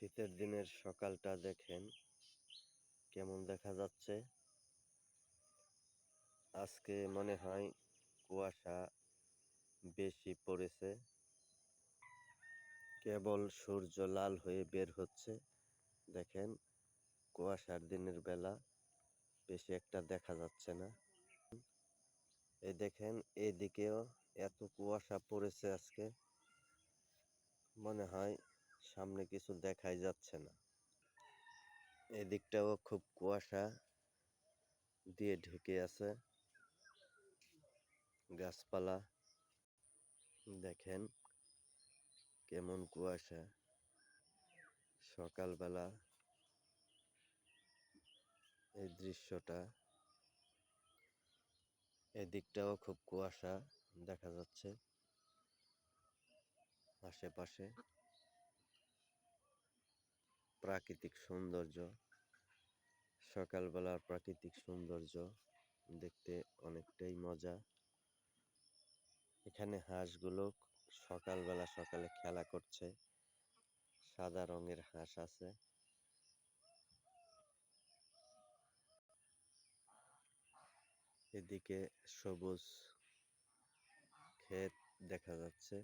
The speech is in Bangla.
শীতের দিনের সকালটা দেখেন কেমন দেখা যাচ্ছে। আজকে মনে হয় কুয়াশা বেশি পড়েছে। কেবল সূর্য লাল হয়ে বের হচ্ছে। দেখেন কুয়াশার দিনের বেলা বেশি একটা দেখা যাচ্ছে না। এই দেখেন এদিকেও এত কুয়াশা পড়েছে আজকে, মনে হয় সামনে কিছু দেখাই যাচ্ছে না। এদিকটাও খুব কুয়াশা দিয়ে ঢেকে আছে। গাছপালা দেখেন কেমন কুয়াশা। সকালবেলা এই দৃশ্যটা, এদিকটাও খুব কুয়াশা দেখা যাচ্ছে। আশেপাশে প্রাকৃতিক সৌন্দর্য, সকালবেলার প্রাকৃতিক সৌন্দর্য দেখতে অনেকটাই মজা। এখানে হাঁসগুলো সকালে খেলা করছে। সাদা রঙের হাঁস আছে। এদিকে সবুজ ক্ষেত দেখা যাচ্ছে।